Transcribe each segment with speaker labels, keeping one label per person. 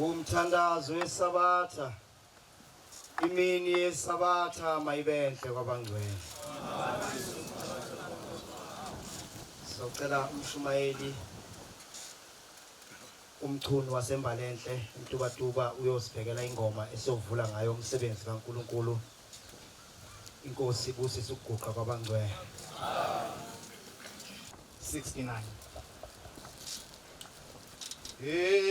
Speaker 1: Umthandazo wesabatha imini yesabatha mayibenhle kwabangcwele. Socela umshumayeli umchuni wasembalenhle uMtubatuba uyosibhekela ingoma esovula ngayo umsebenzi kaNkuluNkulu. Inkosi ibusise ukuguqa kwabangcwele. 69.
Speaker 2: Tonight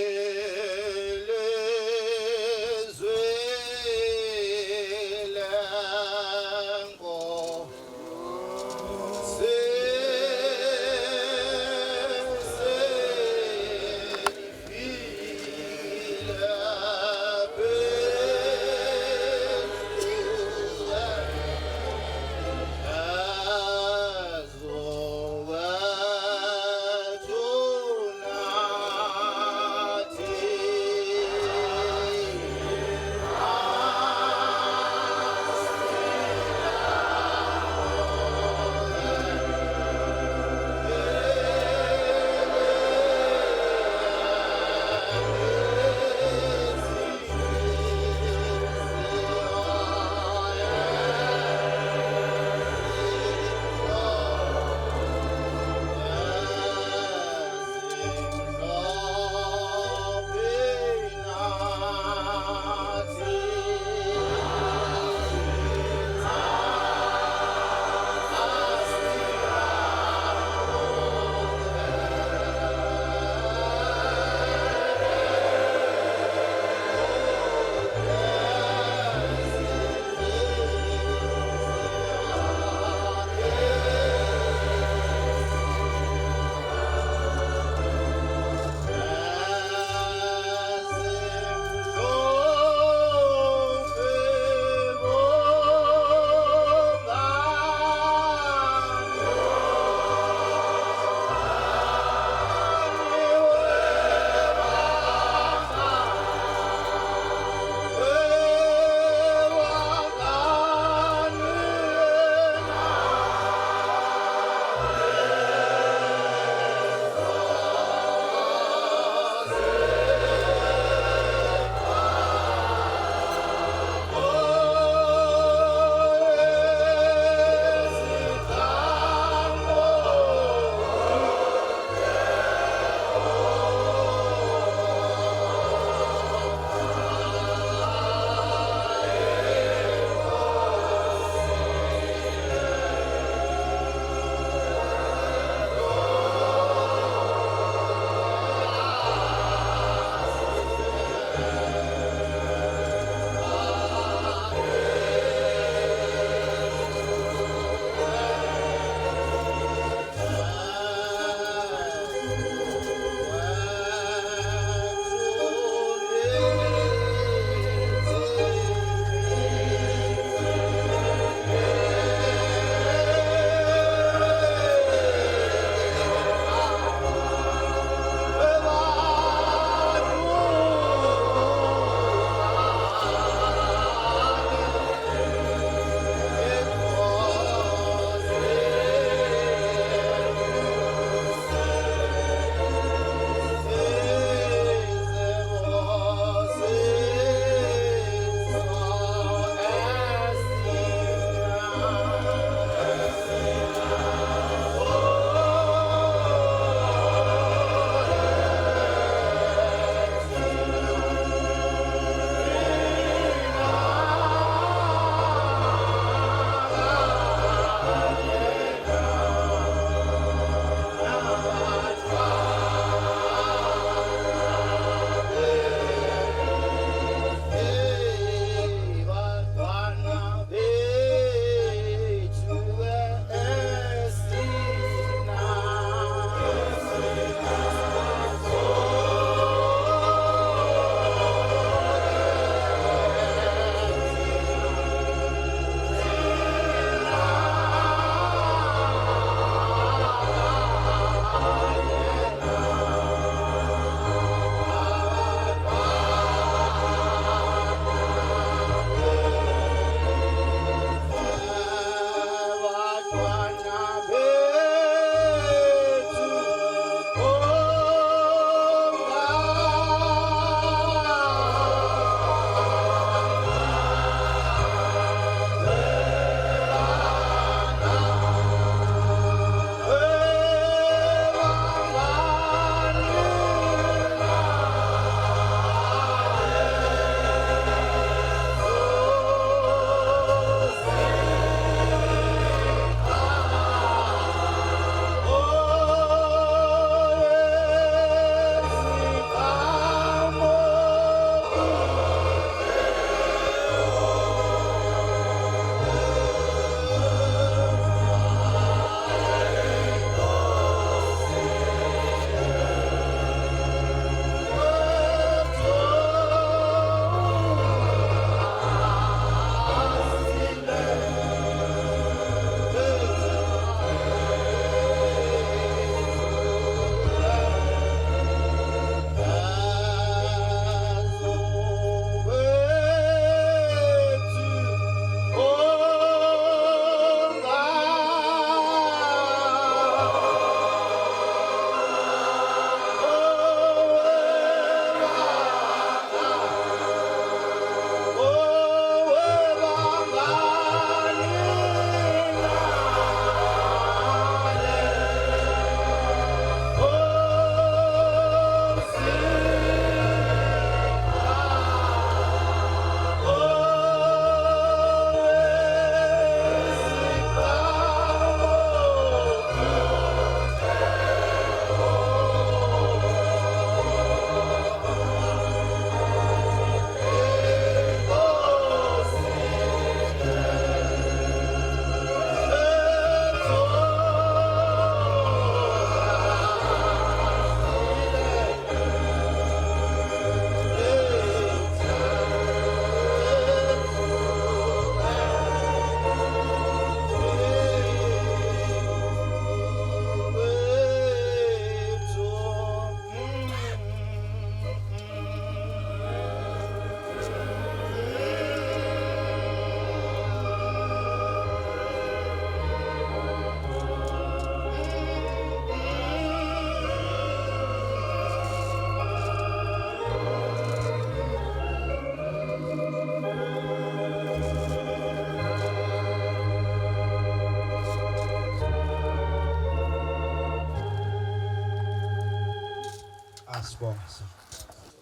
Speaker 1: Asibonge.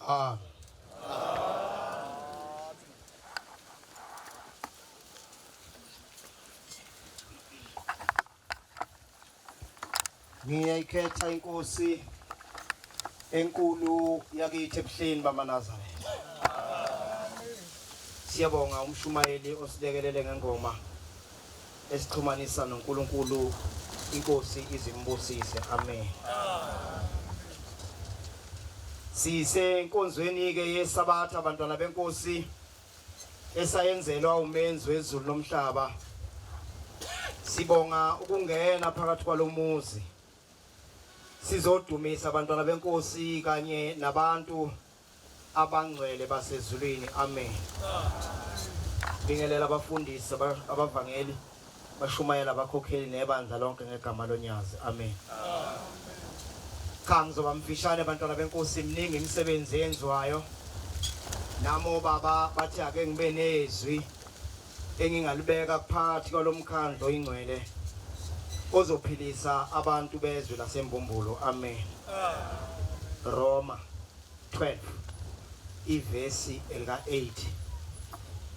Speaker 1: Ah. Ngiyayikhetha inkosi enkulu yakithi ebuhleni bamaNazaretha. Siyabonga umshumayeli osilekelele ngengoma esixhumanisa noNkulunkulu inkosi izimbusise. Amen. Sise enkonzweni ke yesabatha abantwana benkosi esayenzelwa umenzi wezulu nomhlaba. Sibonga ukungena phakathi kwalomuzi. Sizodumisa abantwana benkosi kanye nabantu abangcwele basezulwini. Amen. Bingelela abafundisi abavangeli bashumayela abakhokheli nebandla lonke ngegama lonyazi. Amen. Cha ngizoba mfishane abantwana benkosi, mningi imisebenzi yenziwayo. Namo baba bathi ake ngibe nezwi engingalibeka phakathi kwalomkhandlo oyingcwele ozophilisa abantu bezwe lasembumbulu. Amen. Roma 12 ivesi elika 8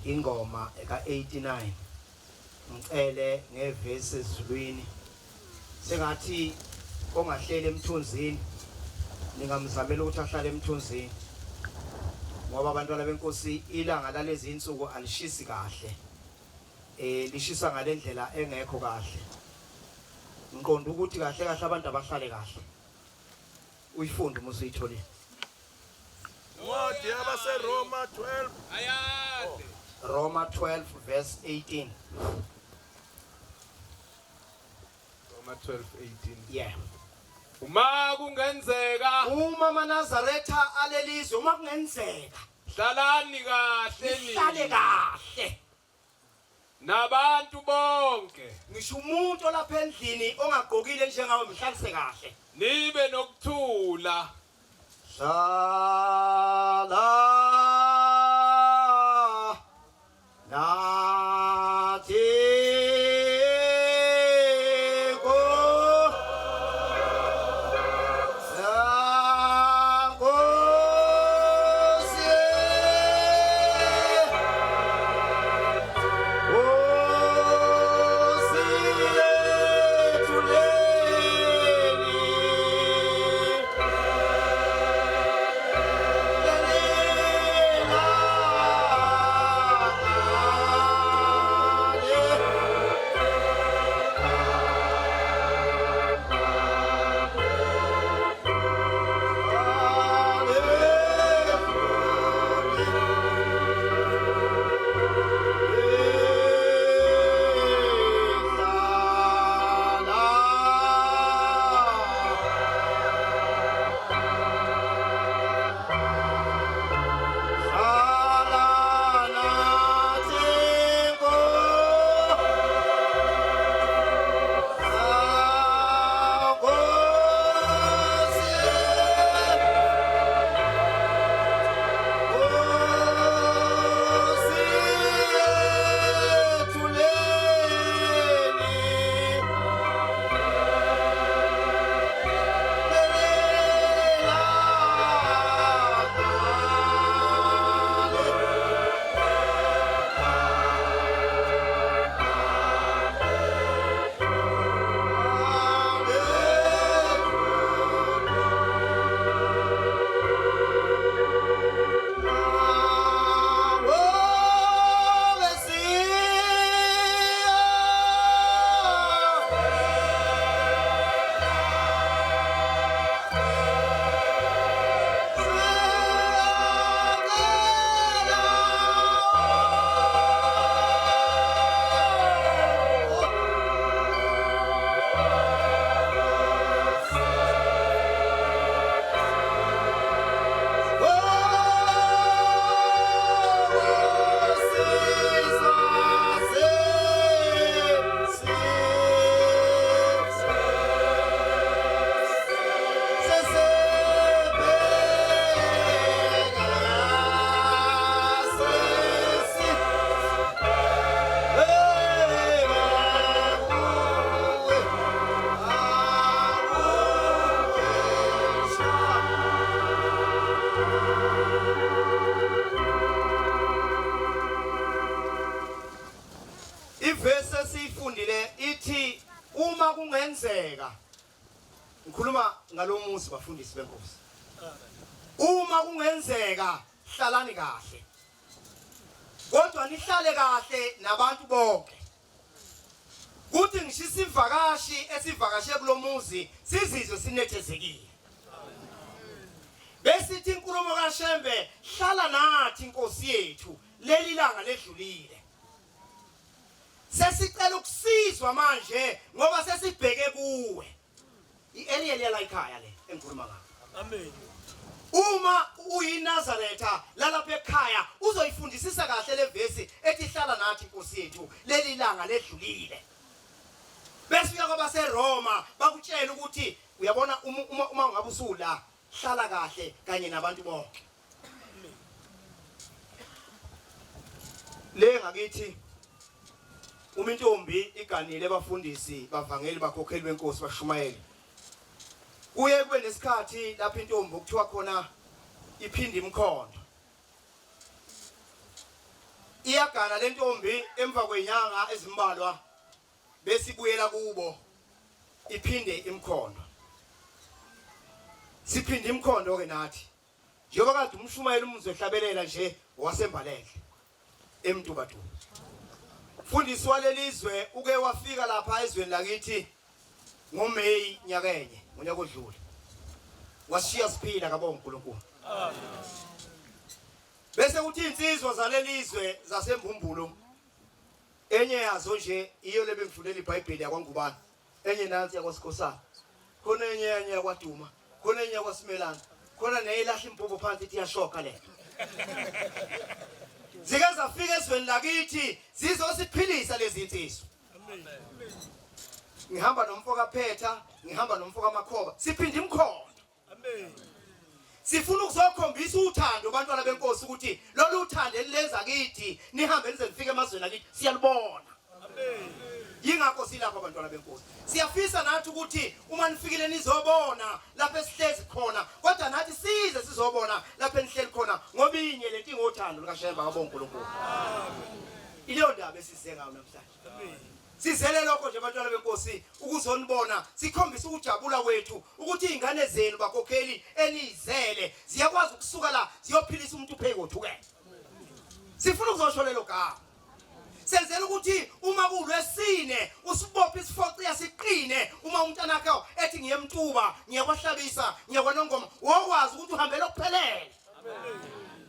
Speaker 1: ingoma eka 89 ngicele ngevesi ezulwini sengathi ongahleli emthunzini ningamzamela ukuthi ahlale emthunzini ngoba abantwana benkosi ilanga lalezi insuku alishisi kahle, lishisa ngalendlela engekho kahle. Ngiqonda ukuthi kahle kahle abantu abahlale kahle. Uyifunde uma usuyitholile
Speaker 2: What yabase Roma 12
Speaker 3: Ayade.
Speaker 1: Roma 12 verse 18.
Speaker 2: Roma 12:18.
Speaker 1: Yeah.
Speaker 3: Uma kungenzeka
Speaker 1: Uma amaNazaretha alelizwe uma kungenzeka
Speaker 3: hlalani kahle
Speaker 1: nihlale kahle.
Speaker 3: nabantu bonke
Speaker 1: Ngisho umuntu olapha endlini ongagqokile njengawe mhlalise kahle.
Speaker 3: nibe nokuthula
Speaker 1: Shala nathi ko sankosi osiyethuleni kungenzeka ngikhuluma ngalomuzi bafundisi benkosi uma kungenzeka hlalani kahle kodwa nihlale kahle nabantu bonke kuthi ngishisa ivakashi esivakashe kulomuzi sizizwe sinethezekile besithi inkulumo kaShembe hlala nathi inkosi yethu leli langa ledlulile sesicela ukusizwa manje ngoba sesibheke kuwe iEliel yala ekhaya le engikhuluma ngakho
Speaker 4: Amen.
Speaker 1: uma uyinazaretha lalapha ekhaya uzoyifundisisa kahle le verse ethi hlala nathi inkosi yethu leli langa ledlulile bese uyaka baseRoma bakutshela ukuthi uyabona uma ungabe usula hlala kahle kanye nabantu bonke le ngakithi uma intombi iganile abafundisi bavangeli bakhokheli benkosi bashumayeli kuye kube nesikhathi lapha intombi ukuthiwa khona iphinda imkhondo iyagana le ntombi emva kwenyanga ezimbalwa bese ibuyela kubo iphinde imkhondo siphinde imkhondo ke nathi njengoba kade umshumayeli umzohlabelela nje wasembalele emntubatu mfundisi walelizwe uke wafika lapha ezweni lakithi ngoMeyi nyakenye ngonyaka odlule washiya siphila kabonga uNkulunkulu bese kuthi insizwa zalelizwe zasembumbulo enye yazo nje iyo lebengifundela iBhayibheli yakwaNgubane enye nansi yakwaSikhosana khona enye yakwaDuma khona enye yakwaSimelana khona neyilahla impopo phansi ithi yashoka le zike zafika ezweni lakithi zizosiphilisa lezi insizwa ngihamba nomfoka Phetha ngihamba nomfoka Makhoba siphinde imkhondo
Speaker 4: Amen.
Speaker 1: sifuna ukuzokhombisa uthando abantwana benkosi ukuthi lolu uthando elilenza kithi nihambe nize nifike emazweni akithi siyalibona
Speaker 4: Amen.
Speaker 1: yingakho silapha abantwana benkosi siyafisa nathi ukuthi uma nifikile nizobona lapha esihlezi khona kodwa nathi size sizobona lapha enihleli khona ngoba inye lento ingothando likaShembe kabonga uNkulunkulu iliyo ndaba esisize ngayo namhlanje
Speaker 4: Amen.
Speaker 1: sizele lokho nje abantwana benkosi ukuzonibona sikhombisa ukujabula kwethu ukuthi izingane zenu bakhokheli enizele ziyakwazi ukusuka la ziyophilisa umuntu uphekothuke sifuna ukuzosho lelo gama senzela ukuthi uma kulwesine usibophe isifoqi yasiqine uma umntana wakho ethi ngiyemtuba ngiyakwahlabisa ngiyakwanongoma wokwazi ukuthi uhambele okuphelele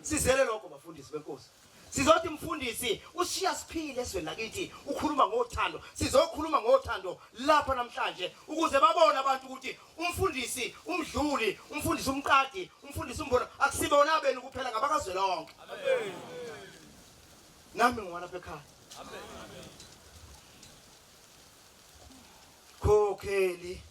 Speaker 1: sizele lokho bafundisi benkosi sizothi mfundisi ushiya siphile esweni lakithi ukhuluma ngothando sizokhuluma ngothando lapha namhlanje ukuze babone abantu ukuthi umfundisi umdluli umfundisi umqadi umfundisi umbona akusibona benu kuphela ngabakazwe lonke
Speaker 4: Amen.
Speaker 1: nami ngwana ekhaya
Speaker 4: Amen.
Speaker 1: khokheli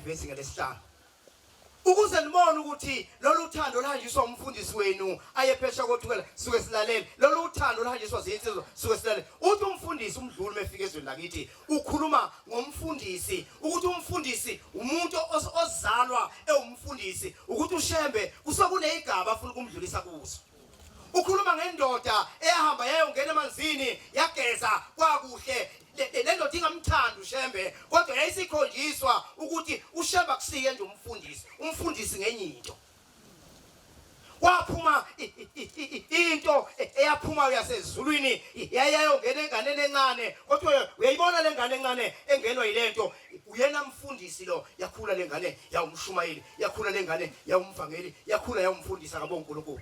Speaker 1: ivesi ngelesihlanu ukuze nibone ukuthi lolu uthando luhanjiswa umfundisi wenu ayephesha kothukela suke silalele lolu uthando luhanjiswa zinsizwa suke silalele uthi umfundisi umdluli mefika ezweni lakithi ukhuluma ngomfundisi ukuthi umfundisi umuntu ozalwa ewumfundisi ukuthi uShembe kusekunezigaba afuna ukumdlulisa kuzo ukhuluma ngendoda ehamba yayongena emanzini yageza kwakuhle le ndoda ingamthanda uShembe kodwa yayisikhonjiswa ukuthi uShembe akusiye nje umfundisi ngenye into waphuma into eyaphuma yasezulwini yayayongena enganeni encane kodwa uyayibona lengane encane engenwa yilento uyena mfundisi lo yakhula lengane yawumshumayeli yakhula lengane yawumvangeli yakhula yawumfundisi kabonga uNkulunkulu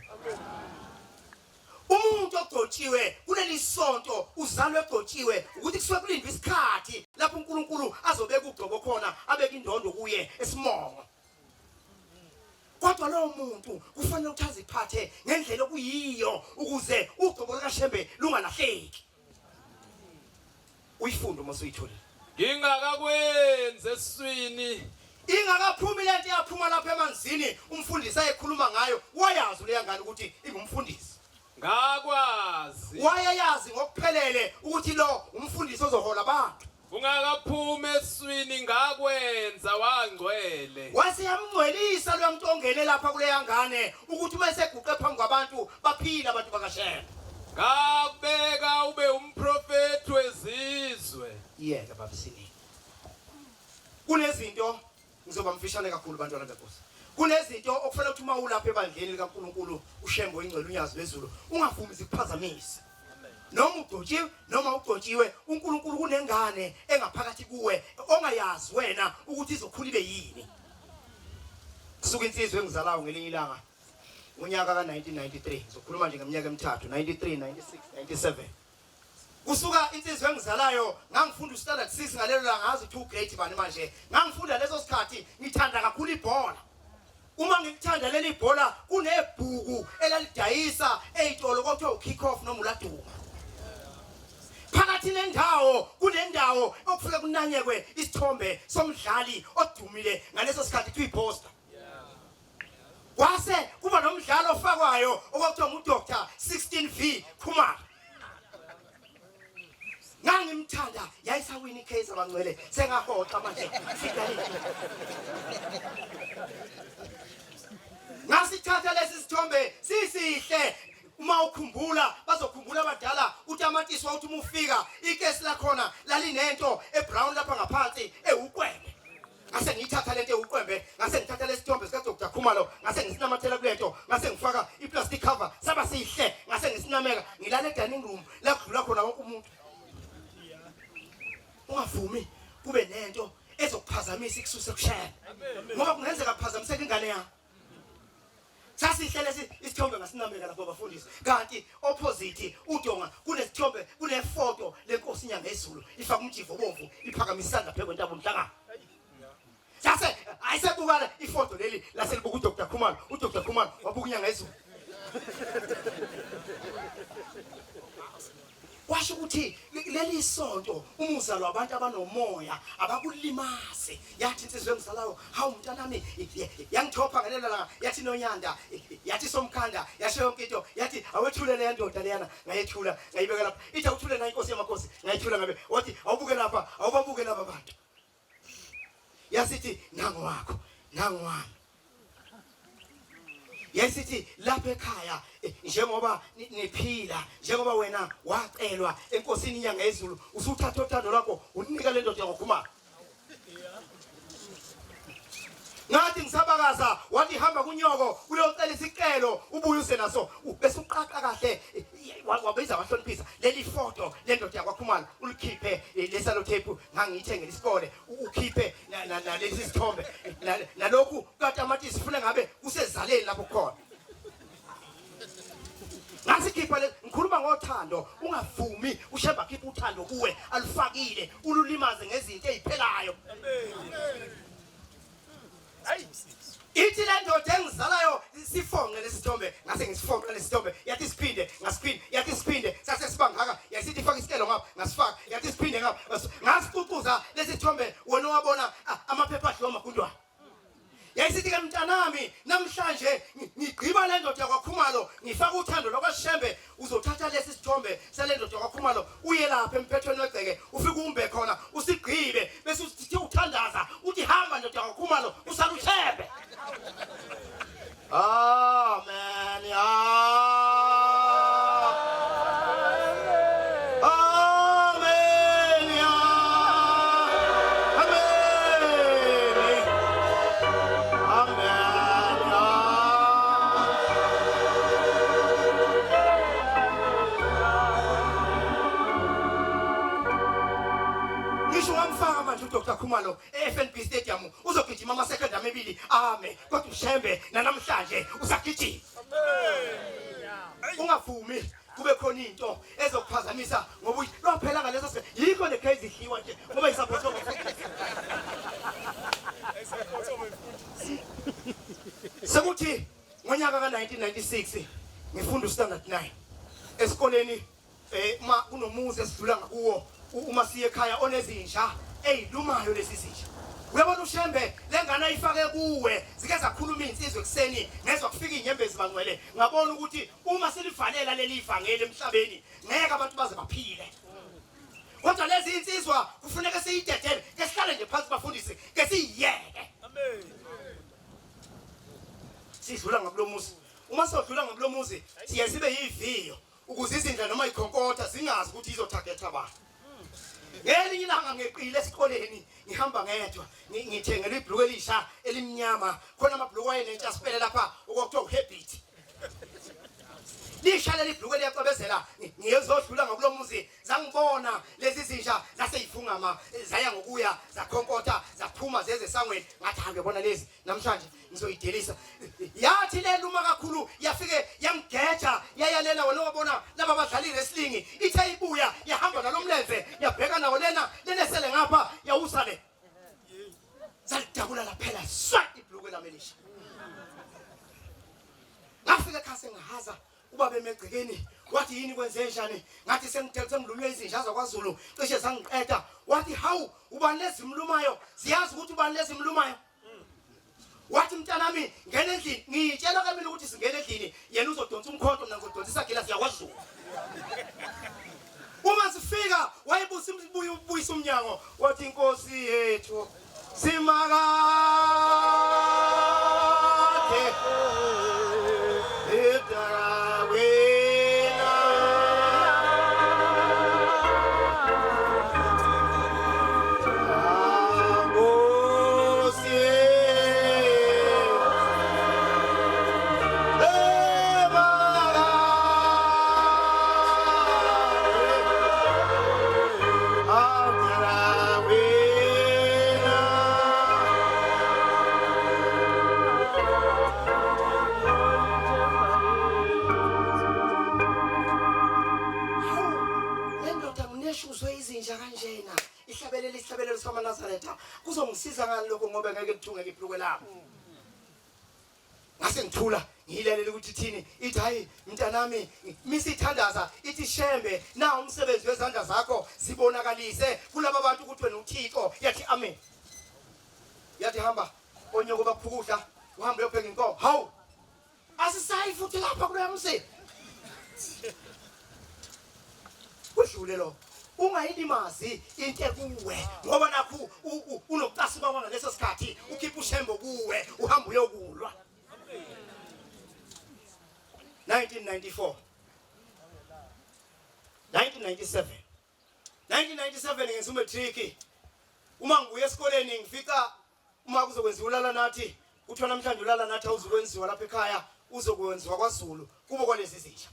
Speaker 1: umuntu ogcotshiwe kuleli sonto uzalwe egcotshiwe ukuthi kusuke kulindwe isikhathi lapho uNkulunkulu azobeka ugcobo khona abeka indondo kuye esimongo kodwa lo muntu kufanele ukuthi aziphathe ngendlela okuyiyo ukuze ugcobo likaShembe lungalahleki. Uyifunde uma usuyitholile.
Speaker 3: ngingakakwenze eswini
Speaker 1: Ingakaphumi lento yaphuma lapha emanzini umfundisi ayekhuluma ngayo wayazi leya ngane ukuthi ingumfundisi.
Speaker 3: ngakwazi
Speaker 1: Wayayazi ngokuphelele ukuthi lo umfundisi ozohola abantu.
Speaker 3: ungakaphumi eswini ngakwenza wangcwele
Speaker 1: Wasiyamngcwelisa lo muntu ongene lapha kuleya ngane ukuthi bese eguqe phambi kwabantu baphila abantu bakaShembe.
Speaker 3: ngakubeka ube umprofeti wezizwe
Speaker 1: Yeka babisini. Kunezinto ngizoba mfishane kakhulu bantwana beNkosi. Kunezinto okufanele ukuthi uma ulapha ebandleni likaNkuluNkulu uShembe oyingcwele unyazi wezulu ungavumi zikuphazamise. Noma udotshiwe noma udotshiwe uNkulunkulu kunengane engaphakathi kuwe ongayazi wena ukuthi izokhula ibe yini. Kusuka insizwe engizalayo ngelinye ilanga ngonyaka ka1993 ngizokhuluma nje ngeminyaka emithathu 93 96 97. Kusuka insizwe engizalayo ngangifunda uStandard 6 ngalelo langa ngazi 2 grade bani manje ngangifunda leso sikhathi ngithanda kakhulu ibhola. Uma ngikuthanda leli bhola kunebhuku elalidayisa ezitolo kwathiwa ukick off noma uladuma. Phakathi nendawo kunendawo okufika kunanyekwe isithombe somdlali odumile ngaleso sikhathi kuyiposter. Wase kuba nomdlalo ofakwayo okuthiwa uDr 16V Khumalo. Ngangimthanda yayisawini case abangcwele sengahoxa manje sidalile. Ngasithatha lesi sithombe sisihle uma ukhumbula bazokhumbula abadala uTamatisi wawuthi umufika ikesi la khona lalinento ebrown lapha ngaphansi ewuqwembe. Ngase ngithatha lento ewuqwembe ngase ngithatha lesithombe sika Dr Khumalo ngase ngisinamathela kulento ngase ngifaka iplastic cover saba sihle ngase ngisinameka ngilala edining room la kudlula khona wonke umuntu. Ungavumi kube nento ezokuphazamisa ikususe kushaya. Ngoba kungenzeka kuphazamiseka ingane yakho. Sasihle lesi isithombe ngasinameka lapho abafundisi. Kanti opposite uDonga kunesithombe kunefoto lenkosi inyanga ezulu ifaka umjivo obomvu iphakamisa isandla phezu kwentaba umhlangano. Sase ayisebukala ifoto leli laselibuka uDr Khumalo. uDr Khumalo wabuka inyanga ezulu. Washo ukuthi leli sonto umuzalo wabantu abanomoya abakulimaze yathi insizwe engizalayo hawu mntanami yangithopha ngalelo langa yathi noNyanda yathi somkhanda yasho yonke into yathi awethule le ndoda leyana ngayethula ngayibeka lapha ithi awuthule na inkosi yamakhosi ngayethula ngabe wathi awubuke lapha awubabuke laba bantu yasithi nangu wakho nangu wami yasithi lapha ekhaya njengoba niphila njengoba wena wacelwa enkosini inyanga ezulu usuthatha uthando lwakho unika le ndoda yaKhumalo. Ngathi ngisabakaza wathi hamba kunyoko uyocela isicelo ubuye uze naso bese uqaqa kahle wabiza abahloniphisa leli foto le ndoda yaKhumalo ulikhiphe lesalo tape ngangiyithengela isikole ukhiphe nalesi sithombe nalokhu kaTamatisi sifuna ngabe kusezaleni lapho khona. Ngasikhipha le ngikhuluma ngothando ungavumi uShembe akhipha uthando kuwe alufakile ululimaze ngezinto eziphelayo. Ithi le ndoda engizalayo sifonqe lesithombe ngase ngisifonqe lesithombe yathi siphinde ngasiphinde yathi siphinde sase sibangaka yasithi ifaka isicelo ngapha ngasifaka yathi siphinde ngapha ngasiququza lesithombe wena wabona amaphepha ahloma kundwa. Yayisithi ke mntanami namhlanje ngigqiba le ndoda yaKhumalo ngifaka uthando lokwaShembe uzothatha lesi sithombe sale ndoda yaKhumalo uye lapha emphethweni wegceke ufike umbe khona usigqibe bese usithi uthandaza uthi hamba ndoda yaKhumalo usaluShembe. Amen. uDr Khumalo eFNB Stadium uzogijima ama-second amabili ame kodwa uShembe namhlanje usagijima. Ungavumi kube khona into ezokuphazamisa ngoba lophela ngaleso sikhathi yikho le crazy hiwa nje ngoba isaphothwa Sekuthi ngonyaka ka1996 ngifunda uStandard 9 esikoleni ma kunomuzi esidlula ngakuwo uma siye ekhaya onezinja ezilumayo lesi zinja. Uyabona uShembe lengane ayifake kuwe zike zakhuluma insizwe ekseni ngezwe kufika inyembezi bangcwele ngabona ukuthi uma silivalela leli ivangeli emhlabeni ngeke abantu baze baphile. Kodwa lezi insizwa kufuneka siyidedele ke sihlale nje phansi bafundisi ke siyiyeke. Amen. Sidlula ngakulomuzi. Uma sodlula ngakulomuzi siye sibe yiviyo ukuze izindla noma ikhonkotha zingazi ukuthi izotargetha abantu. Ngelinye ilanga ngeqile esikoleni ngihamba ngedwa ngithengela ibhluku elisha elimnyama khona amabhluku ayenentsha sipele lapha okuthiwa uhabit. Lisha leli bhluku liyacwebezela ngiyezodlula ngakulomuzi zangibona lezi zinja zaseyifungama zaya ngokuya zakhonkotha zaphuma zeze sangweni ngathi ngiyabona lezi namhlanje ngizoyidelisa. Yathi leluma kakhulu yafike yamgeja yayalela wena wabona laba badlali wrestling ithe ibuya yahamba nalomlenze yabheka nawo lena lenesele ngapha yawusale zalidabula laphela swa ibhluku lamelisha. Ngafika ekhaya ngahaza ubaba emegcekeni wathi yini kwenze njani ngathi sengilulwe izinja zakwaZulu cishe zangiqeda wathi hawu ubani lezimlumayo siyazi ukuthi ubani lezimlumayo. Wathi mntanami ngene endlini ngitshela kamina ukuthi singene endlini yena uzodonsa umkhonto mina ngizodonsisa gilasi yakwaZulu. Uma sifika wayebusa ubuyisa umnyango wathi inkosi yethu simakade isihlabelelo samaNazaretha kuzongisiza ngani lokho ngoba ngeke ngithungeke ibhluku labo. Ngase ngithula ngiyilalela ukuthi thini ithi hayi mntanami misithandaza ithi Shembe na umsebenzi wezandla zakho sibonakalise kulabo bantu ukuthi wena uThixo. Yathi amen. Yathi hamba onyoko baphukudla uhambe uyobheka inkomo. Hawu asisayi futhi lapha kuloya mse. Udlule lo ungayilimazi into ekuwe ngoba nakho unokutasuka kwanga leso sikhathi ukhipha uShembe kuwe uhamba uyokulwa. 1994 1997 ngenza umatric. Uma ngibuye esikoleni ngifika uma kuzokwenziwa ulala nathi kuthiwa namhlanje ulala nathi awuzokwenziwa lapha ekhaya uzokwenziwa kwaZulu kubo kwalezi zinja.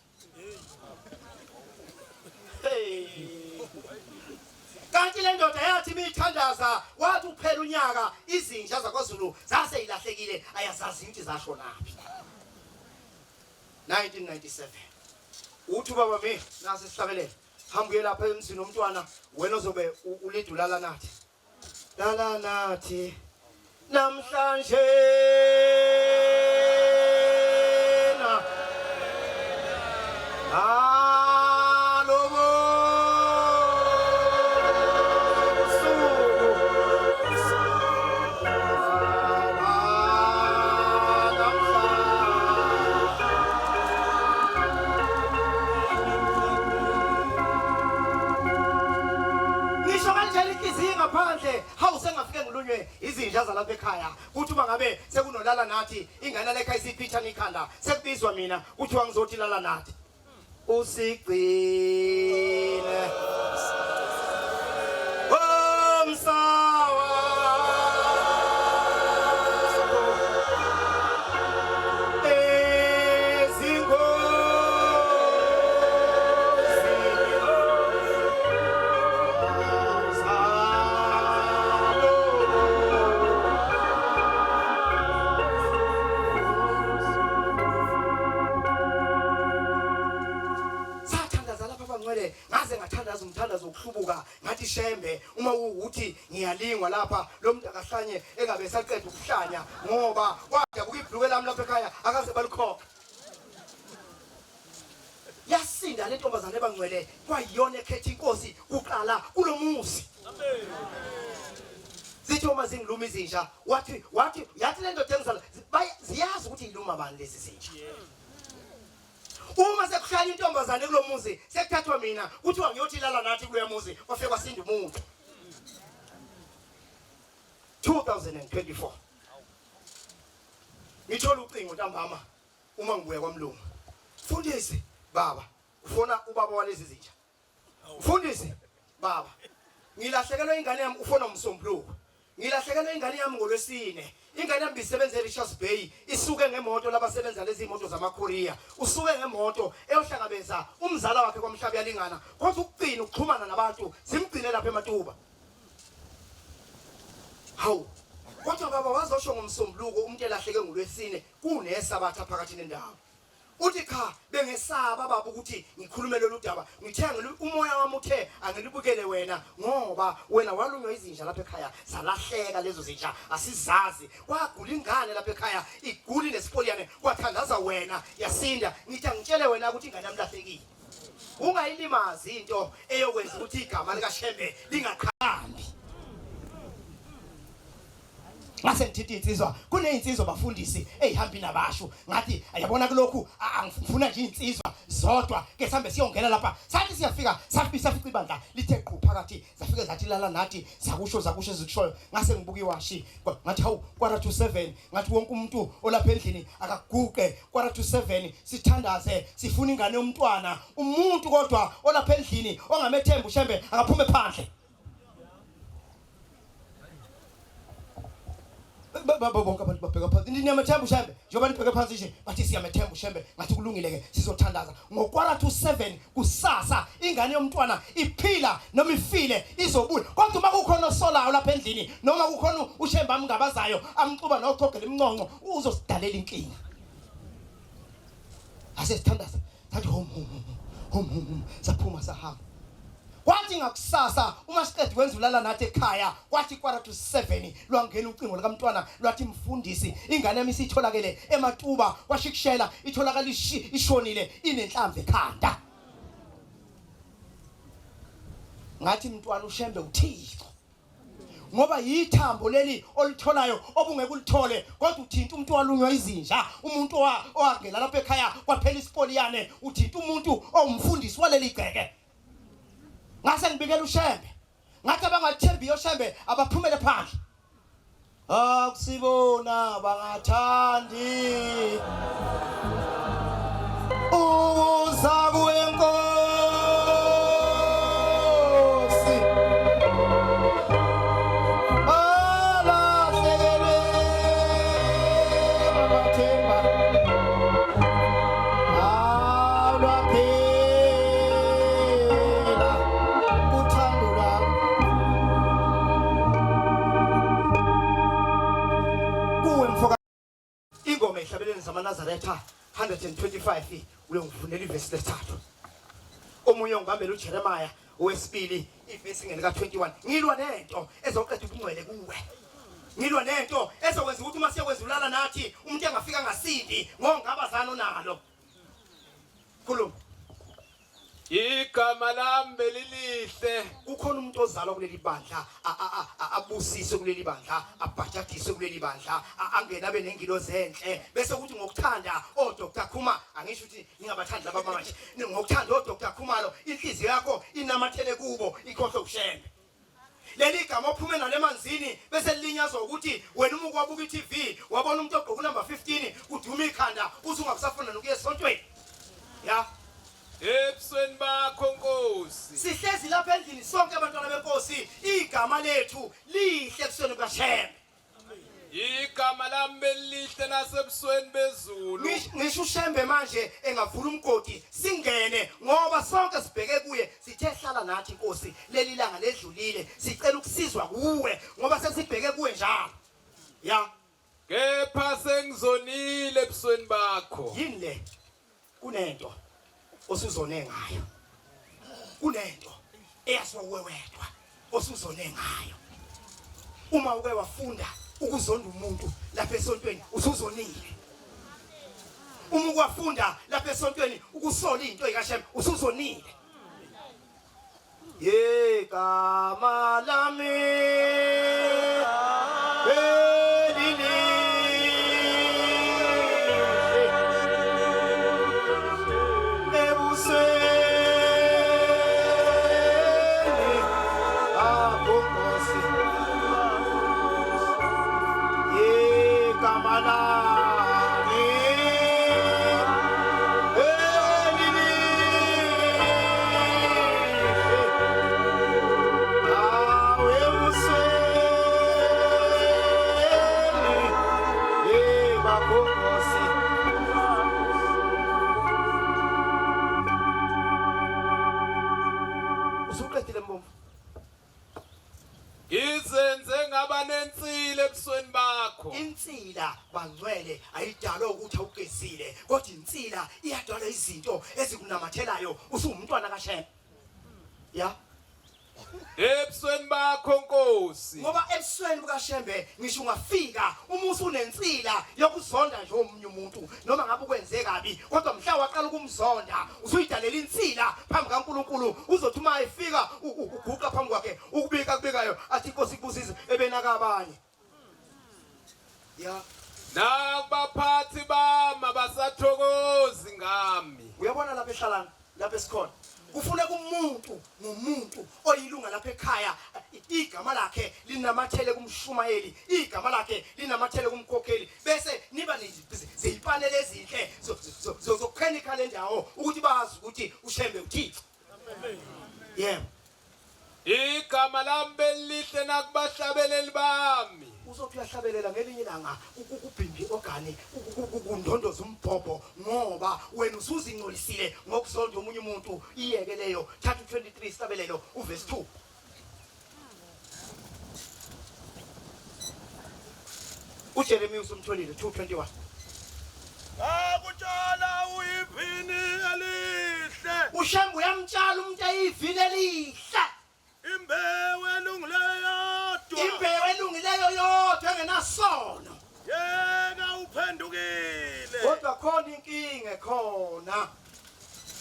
Speaker 1: Hey. Kanti le ndoda yathi imthandaza wathi uphela unyaka izinja zakwaZulu zase ilahlekile ayazazi ukuthi zasho naphi. 1997 uthi baba me nase sihlabelela hambuye lapha emzini nomntwana wena ozobe ulidulala nathi. Lala nathi namhlanje na phandle hawu sengafike ngilunye izinja zalapha ekhaya kuthi uma ngabe sekunolala nathi ingane lekhaya isipicture ikhanda sekubizwa mina kuthiwa ngizothi lala nathi usigcine omsawa Bangcwele ngaze ngathandaza umthandazo okuhlubuka ngathi Shembe uma ukuthi ngiyalingwa lapha lo muntu akahlanye engabe saqeda ukuhlanya ngoba kwadabuka ibhluke lami lapha ekhaya akaze balikhokha. Yasinda le ntombazane Bangcwele kwayiyona ekhetha inkosi kuqala kulomuzi. Zithi uma zingiluma izinja wathi yathi le ndoda engizala ziyazi ukuthi iluma bani lezi zinja. Uma sekuhlala intombazane kulomuzi sekuthathwa mina kuthiwa ngiyothi lala nathi kuloya muzi kwafika kwasinda umuntu. 2024 ngithola ucingo ntambama uma ngibuya kwaMlungu. Mfundisi baba ufona ubaba walezi zinja. Mfundisi baba ngilahlekelwe ingane yami ufona umsombuluko. Ngilahlekelwe ingane yami ngolwesine. Ingane yami bisebenza eRichards Bay isuke ngemoto labasebenza lezi imoto zamaKorea. Usuke ngemoto eyohlangabeza umzala wakhe kwaMhlaba yalingana. Kodwa ukuqina ukuxhumana nabantu simgcine lapha eMatuba. Hawu. Kodwa baba wazosho ngomsombuluko umuntu elahleke ngolwesine kunesabatha phakathi nendawo. Uthi cha bengesaba baba ukuthi ngikhulume lolu daba ngithenge umoya wami uthe angilibukele wena ngoba wena walunywa izinja lapha ekhaya zalahleka lezo zinja asizazi kwagula ingane lapha ekhaya iguli nesipoliyane kwathandaza wena yasinda ngithi angitshele wena ukuthi ingane yami lahlekile ungayilimazi into eyokwenza ukuthi igama lika Shembe lingaqhambi. Ngase ngithi insizwa kuneinsizwa bafundisi ezihambi nabasho ngathi ayabona kulokhu angifuna nje insizwa zodwa ke sambe siyongena lapha sathi siyafika safica ibandla lithe qhu phakathi zafike zathi lala nathi zakusho ezikushoyo ngase ngibuka iwashi ngathi hawu 4:07 ngathi wonke umuntu olapha endlini akaguqe 4:07 sithandaze sifuna ingane yomntwana umuntu kodwa olapha endlini ongamethemba uShembe akaphume phandle. Baba bonke abantu babheka phansi niyamathemba uShembe njengoba nibheke phansi nje bathi siyamathemba uShembe ngathi kulungile ke sizothandaza ngo-4:07 kusasa ingane yomntwana iphila noma ifile izobuya kodwa uma kukhona osolayo lapha endlini noma kukhona uShembe amngabazayo amxuba noqhogela imnqonqo uzosidalela inkinga. Ase sithandaza sathi home saphuma sahamba. Kwathi ngakusasa uma siqedwe kwenza ulala nathi ekhaya kwathi 4:07 lwangena ucingo likaMntwana lwathi mfundisi ingane yami isitholakele eMatuba kwashikushela itholakala ishonile inenhlamvu ekhanda. Ngathi Mntwana uShembe uThixo ngoba yithambo leli olitholayo obungeke ulithole kodwa uthinta umuntu walunywa izinja umuntu owangela lapha ekhaya kwaphela isipoliyane uthinta umuntu owumfundisi waleli gceke. Ngase ngibikela uShembe ngathi abangathembi yoShembe abaphumele phandle. Akusibona bangathandi uza kuwenkosi alahlekelwe abathemba ingoma ehlabeleni zamaNazaretha 125 uyongivunela ivesi lesithathu. Omunye ongibambela uJeremiah owesibili ivesi ngelika 21 ngilwa nento ezoqeda ubungcwele kuwe. Ngilwa nento ezokwenza ukuthi uma siyakwenza ulala nathi umuntu engafika ngasindi ngongabazana nalo. Khuluma.
Speaker 3: Igama lami belilihle
Speaker 1: Kukhona umuntu ozalwa kuleli bandla abusise kuleli bandla abhajadise kuleli bandla angena abe nengilo zenhle bese kuthi ngokuthanda oDr Khuma angisho ukuthi ningabathandi laba manje ngokuthanda oDr Khumalo inhliziyo yakho inamathele kubo ikhohle uShembe. Leli gama ophume nalemanzini bese lilinyazwa ukuthi wena uma ukwabuka iTV wabona umuntu ogqoka number 15 kuduma ikhanda uthi ungabusafuna nokuya esontweni. Ya
Speaker 3: ebusweni bakho Nkosi.
Speaker 1: Sihlezi lapha endlini sonke abantwana benkosi igama lethu lihle kusweni kaShembe.
Speaker 3: Igama lami belilihle nasebusweni bezulu.
Speaker 1: Ngisho uShembe manje engavula umgodi singene ngoba sonke sibheke kuye sithe hlala nathi Nkosi leli langa ledlulile sicela ukusizwa kuwe ngoba sesibheke kuwe njalo. Ya
Speaker 3: Kepha sengizonile ebusweni bakho.
Speaker 1: yini le kunento osuzone ngayo. kunento eyaziwa uwe wedwa osuzone ngayo. Uma uke wafunda ukuzonda umuntu lapha esontweni usuzonile. Uma ukwafunda lapha esontweni ukusola into ikaShem usuzonile. Yegama lami usuqedile mbombo.
Speaker 3: Izenze ngaba nensile ebusweni bakho.
Speaker 1: Insila bangcwele ayidalwa ukuthi awugezile kodwa insila iyadalwa izinto ezikunamathelayo usumntwana kaShem. Ya.
Speaker 3: Ebusweni bakho Nkosi.
Speaker 1: Ngoba ebusweni bukaShembe ngisho ungafika uma usunensila yokuzonda nje omunye umuntu noma ngabe ukwenze kabi kodwa mhla waqala ukumzonda usuyidalela insila phambi kaNkulunkulu uzothi uma efika uguqa phambi kwakhe ukubika kubikayo athi Nkosi kubusise ebenaka abanye. Ya.
Speaker 3: Nabaphathi bami abasathokozi ngami.
Speaker 1: Uyabona lapha eHlalana lapha esikhona kufuneka ngumuntu oyilunga lapha ekhaya igama lakhe linamathele kumshumayeli igama lakhe linamathele kumkhokheli bese niba nezipanele ezinhle zokukhena lendawo ukuthi bazi ukuthi uShembe uThixo. Yebo.
Speaker 3: Igama lami belihle nakubahlabeleli bami.
Speaker 1: Uzothi uyahlabelela ngelinye ilanga ukubhimbi ogani kundondoza umbhobho ngoba wena usuzingcolisile ngokuzonda omunye umuntu. Iyeke leyo thatha 23 isabelelo uverse 2. uJeremiya usumtholile 2:21.
Speaker 2: Akutshala uyivini elihle.
Speaker 1: uShembe uyamtshala umuntu ayivini elihle.
Speaker 2: Imbewu elungileyo yodwa.
Speaker 1: Imbewu elungileyo yodwa engenasono.
Speaker 2: Yena uphendukile.
Speaker 1: Kodwa khona inkinga ekhona.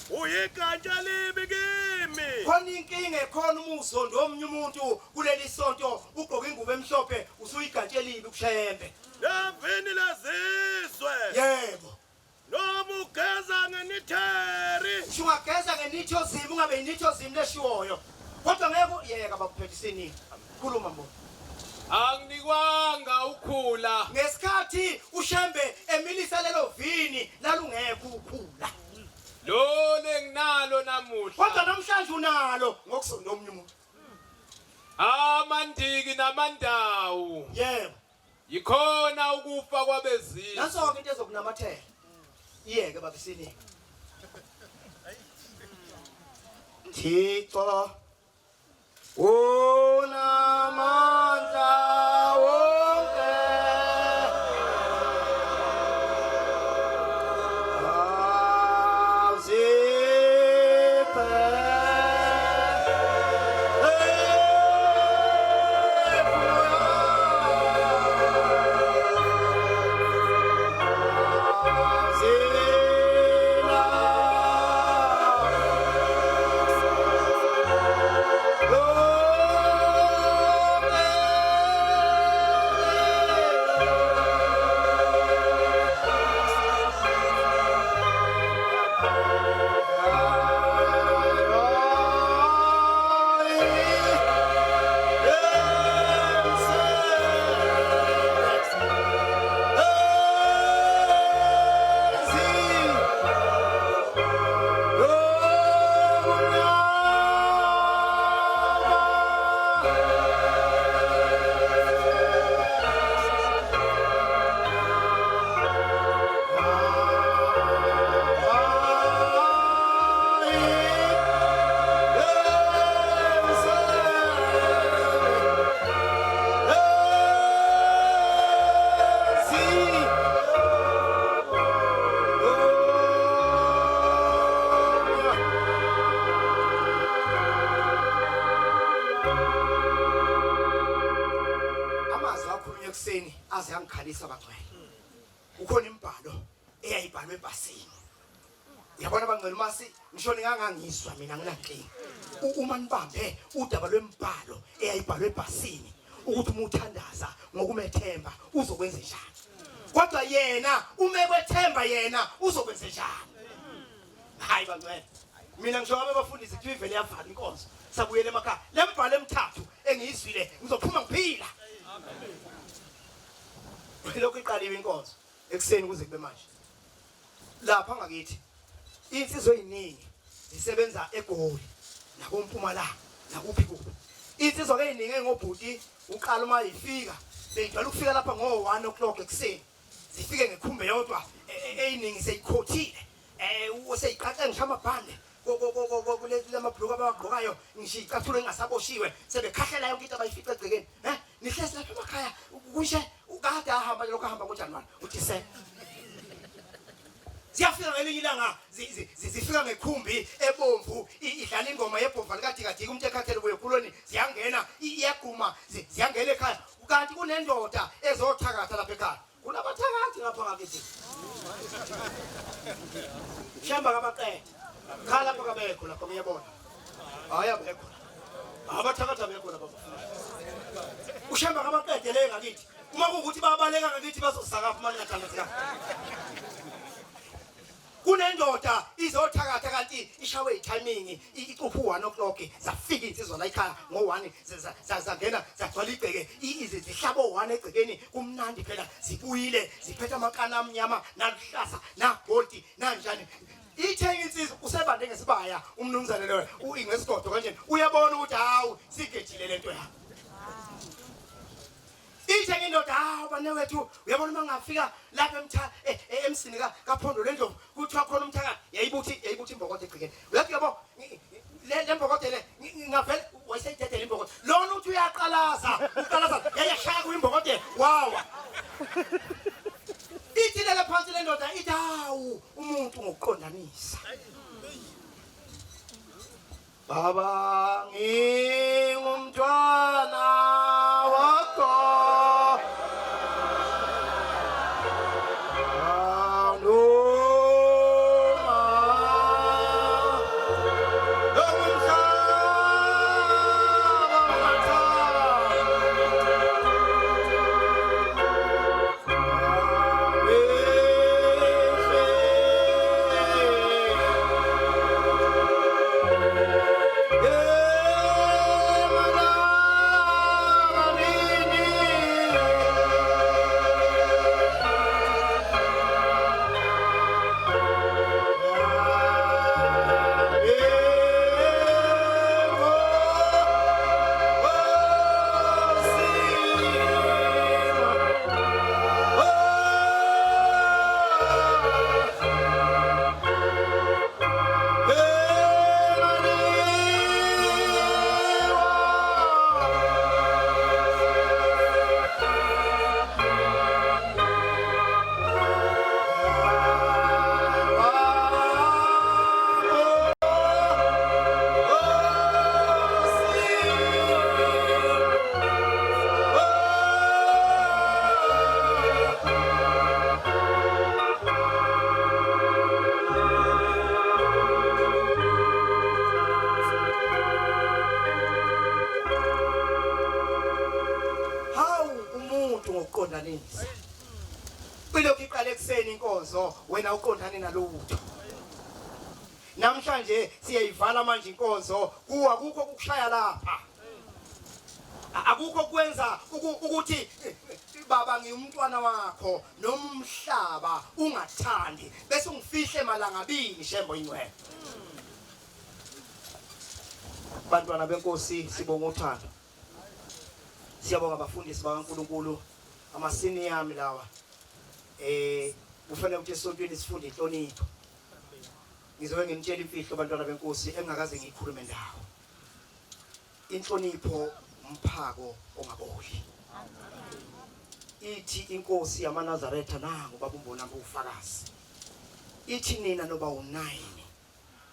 Speaker 2: Uyikantsha libi kimi.
Speaker 1: Khona inkinga ekhona uma uzonda omunye umuntu kuleli sonto ugqoka ingubo emhlophe usuyigantshe libi kuShembe.
Speaker 2: Levini lazizwe.
Speaker 1: Yebo.
Speaker 2: Noma ugeza ngenitheri.
Speaker 1: Ungageza ngenitho zimi ungabe initho zimi leshiwoyo. Kodwa ngeke yeka bakuphethiseni. Khuluma mbo.
Speaker 3: Anginikwanga ukhula.
Speaker 1: Ngesikhathi uShembe emilisa lelo vini lalungekho ukhula.
Speaker 3: Lo lenginalo namuhla.
Speaker 1: Kodwa namhlanje unalo ngokusonda omunye umuntu.
Speaker 3: Amandiki namandawo.
Speaker 1: Yebo.
Speaker 3: Yikhona ukufa kwabezizwe.
Speaker 1: Naso into ezokunamathela. Iyeke babisini. Thixo unamandla wonke. Oh yaze yangikhalisa bangcwele ukhona imibhalo eyayibhalwe ebhasini uyabona bangcwele masi ngisho ningangangizwa mina nginankinga uma nibambe udaba lwemibhalo eyayibhalwe ebhasini ukuthi umuthandaza ngokumethemba uzokwenza njani kodwa yena umekwethemba yena uzokwenza njani hayi bangcwele mina ngisho abafundisi kuthi ivele yavala inkonzo sabuyele emakhaya lembhalo emithathu engiyizwile ngizophuma ngiphila lokho iqaliwe inkonzo ekseni kuze kube manje lapha ngakithi insizwe eziningi zisebenza eGoli nakoMpumalanga nakuphi kuphi insizwe eziningi ngobhuti uqala uma ifika beyijwayele ukufika lapha ngo1 o'clock ekseni zifike ngekhumbe yodwa eziningi seyikhothile useyiqaqa ngisho amabhande kulezi amabhluku abagqokayo ngisho icathulo engasaboshiwe sebekhahlela yonke into abayifica egcekeni nihlezi lapha emakhaya kushe ukade ahamba lokho ahamba ngoJanuwari uthi se ziyafika ngelinye ilanga zifika ngekhumbi ebomvu idlala ingoma yebhova likadikadika umuntu ekhathele kuye kuloni ziyangena iyaguma ziyangena ekhaya kanti kunendoda ezothakatha lapha ekhaya kunabathakathi ngapha ngakithi shamba kabaqede khala lapha kabekho lapha uyabona hayi abekho abathakatha bekho lapha ushamba kabaqede le ngakithi uma kuukuthi babaleka ngakithi bazosakapha manyathanda kunendoda izothakatha kanti ishawe itiming icuphu 1 o'clock zafika insizwa la ekhaya ngo1 zangena zagcwala igceke zihlabo 1 egcekeni kumnandi phela zibuyile ziphethe amakana amnyama naluhlaza nagoldi nanjani ithenga insizwa usebande ngesibaya umnumzane lo ingesigodo kanjeni uyabona ukuthi hawu sigejile lento yakho ithenga indoda hawu banewethu uyabona mangafika lapha emsini kaPhondo lendlovu kuthiwa khona umthaka yayibuthi imbokodo egcikeni uyathi yabo le mbokodo le ngavele wayesayidedela imbokodo lona uthi uyaqalaza yayashaya kwimbokodo wawa ithilele phansi le ndoda ithi hawu umuntu ngokuqondanisa baba ngingumntwana wakho wena uqondane nalutho namhlanje siyayivala manje inkonzo kuwa akukho ukushaya lapha akukho kwenza ukuthi baba ngiyumntwana wakho noma umhlaba ungathandi bese ungifihle malangabini shembo ingcwele bantwana benkosi sibonga uthando siyabonga abafundisi bakaNkuluNkulu amasini yami lawa kufanele ukuthi esontweni sifunde inhlonipho ngizobe ngimtshela imfihlo bantwana benkosi engakaze ngikhulume ndawo inhlonipho umphako ongaboli ithi inkosi yamaNazaretha nangu babumbona ngofakazi ithi nina noba u9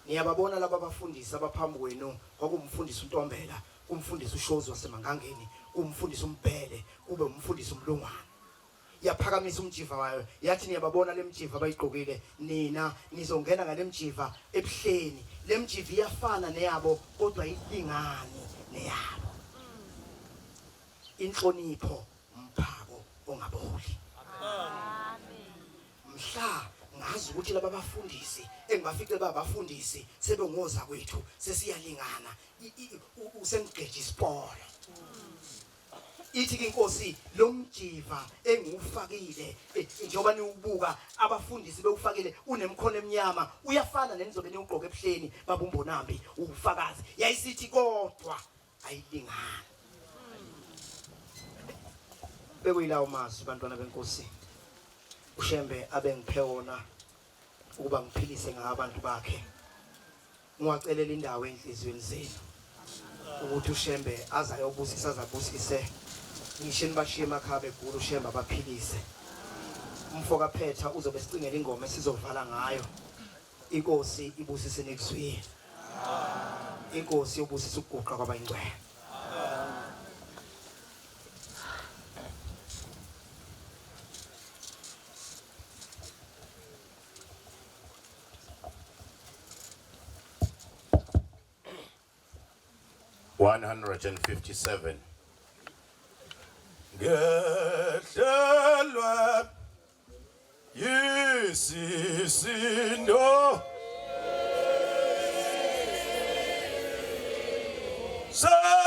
Speaker 1: niyababona laba abafundisi abaphambi kwenu kwakumfundisi uNtombela kumfundisi uShozi wasemangangeni kumfundisi uMbhele kube umfundisi uMlungwane yaphakamisa umjiva wayo yathi niyababona lemjiva abayigqokile nina nizongena ngalemjiva ebuhleni lemjiva iyafana neyabo kodwa ilingani neyabo inhlonipho umphako ongaboli mhla ngazi ukuthi laba bafundisi engibafice babafundisi sebengoza kwethu sesiyalingana usemgqeje isipolo ithi inkosi lo mjiva engiwufakile njengoba niubuka abafundisi bewufakile unemkhono eminyama uyafana nenizobe niugqoke ebuhleni babumbonambi ubufakazi yayisithi kodwa ayilingani bekuyilawo mazwi bantwana benkosi uShembe abengiphe wona ukuba ngiphilise ngabantu bakhe ngiwacelela indawo enhlizweni zenu ukuthi uShembe azayobusisa azabusise ngisho nibashiye emakhaya egulu uShembe abaphilise umfoka Phetha uzobe sicingela ingoma esizovala ngayo inkosi ibusise nekuzwini inkosi yobusisa ukuguqa kwabayingcwele
Speaker 2: $157 Ngehlelwa yisisindo sa